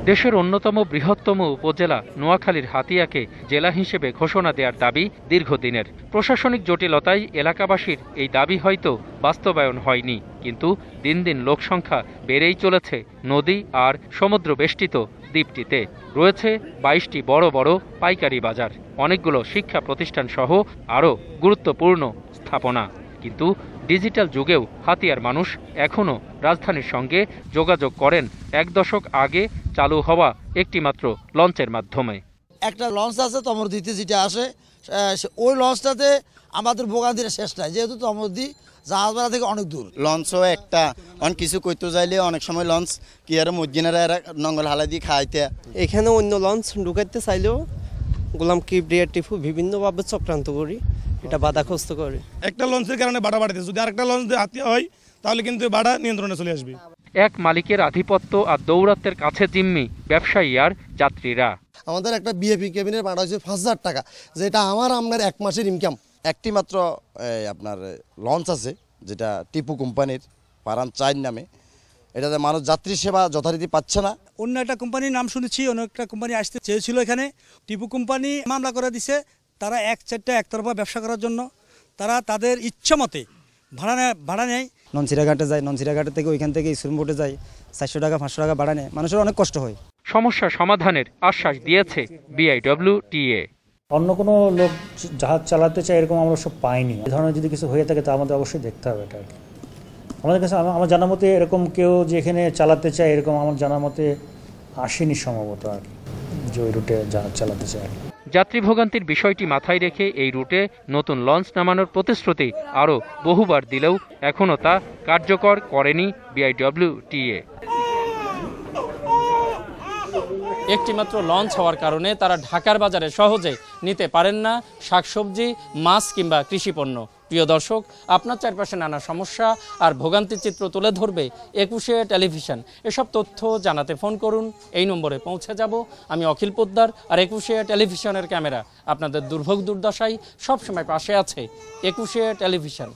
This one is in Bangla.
দেশের অন্যতম বৃহত্তম উপজেলা নোয়াখালীর হাতিয়াকে জেলা হিসেবে ঘোষণা দেওয়ার দাবি দীর্ঘদিনের। প্রশাসনিক জটিলতায় এলাকাবাসীর এই দাবি হয়তো বাস্তবায়ন হয়নি, কিন্তু দিন দিন লোকসংখ্যা বেড়েই চলেছে নদী আর সমুদ্র বেষ্টিত দ্বীপটিতে। রয়েছে ২২টি বড় বড় পাইকারি বাজার, অনেকগুলো শিক্ষা প্রতিষ্ঠান সহ আরও গুরুত্বপূর্ণ স্থাপনা। কিন্তু ডিজিটাল যুগেও হাতিয়ার মানুষ এখনও রাজধানীর সঙ্গে যোগাযোগ করেন ১ দশক আগে চালু হওয়া একটিমাত্র লঞ্চের মাধ্যমে। একটা লঞ্চ আছে তমরদিতে, যেটা আসে ওই লঞ্চটাতে আমাদের ভোগান্তির শেষ নাই, যেহেতু তমরদি জাহাজপাড়া থেকে অনেক দূর। লঞ্চও একটা অনেক কিছু করতে চাইলে অনেক সময় লঞ্চ কি আর মসজিনেরা নঙ্গল হালা দিয়ে খাইতে। এখানে অন্য লঞ্চ ঢুকাইতে চাইলেও গোলাম কিবরিয়া টিপু বিভিন্নভাবে চক্রান্ত করি, এটা বাধাগ্রস্ত করে। একটা লঞ্চের কারণে ভাড়া বাড়াইতেছে, যদি আরেকটা লঞ্চ হাতিয়া হয় তাহলে কিন্তু ভাড়া নিয়ন্ত্রণে চলে আসবে। এক মালিকের আধিপত্য আর দৌরাত্বের কাছে জিম্মি ব্যবসায়ী আর যাত্রীরা। আমাদের একটা বিএপি কেবিনের ভাড়া হচ্ছে ৫,০০০ টাকা, যেটা আমার এক মাসের ইনকাম। একটি মাত্র আপনার লঞ্চ আছে, যেটা টিপু কোম্পানির পারান ৪ নামে। এটাতে মানুষ যাত্রী সেবা যথারীতি পাচ্ছে না। অন্য একটা কোম্পানির নাম শুনেছি, অন্য একটা কোম্পানি আসতে চেয়েছিল এখানে। টিপু কোম্পানি মামলা করে দিছে, তারা একতরফা ব্যবসা করার জন্য তারা তাদের ইচ্ছা মতে ভাড়া নেয়। ননসিরাঘাটে যায়, ননসিরাঘাটের থেকে ওইখান থেকে ইসুরুম বোটে যায়, ৪০০ টাকা ৫০০ টাকা ভাড়া নেয়, মানুষের অনেক কষ্ট হয়। সমস্যা সমাধানের আশ্বাস দিয়েছে বিআইডব্লিউটিএ। অন্য কোনো লোক জাহাজ চালাতে চায় এরকম আমরা সব পাইনি। এই ধরনের যদি কিছু হয়ে থাকে তা আমাদের অবশ্যই দেখতে হবে এটা। আমাদের কাছে আমার জানা মতে এরকম কেউ যে এখানে চালাতে চায় এরকম আমার জানা মতে আসেনি সম্ভবত আর কি, যে ওই রুটে জাহাজ চালাতে চায়। যাত্রী ভোগান্তির বিষয়টি মাথায় রেখে এই রুটে নতুন লঞ্চ নামানোর প্রতিশ্রুতি আরও বহুবার দিলেও এখনও তা কার্যকর করেনি বিআইডব্লিউটিএ। একটিমাত্র লঞ্চ হওয়ার কারণে তারা ঢাকার বাজারে সহজে নিতে পারেন না শাকসবজি, মাছ কিংবা কৃষিপণ্য। প্রিয় দর্শক, আপনার চারপাশে নানা সমস্যা আর ভোগান্তির চিত্র তুলে ধরবে ২১শে টেলিভিশন। এসব তথ্য জানাতে ফোন করুন, এই নম্বরে পৌঁছে যাব। আমি অখিল পোদ্দার, আর ২১শে টেলিভিশনের ক্যামেরা আপনাদের দুর্ভোগ দুর্দশায় সবসময় পাশে আছে। ২১শে টেলিভিশন।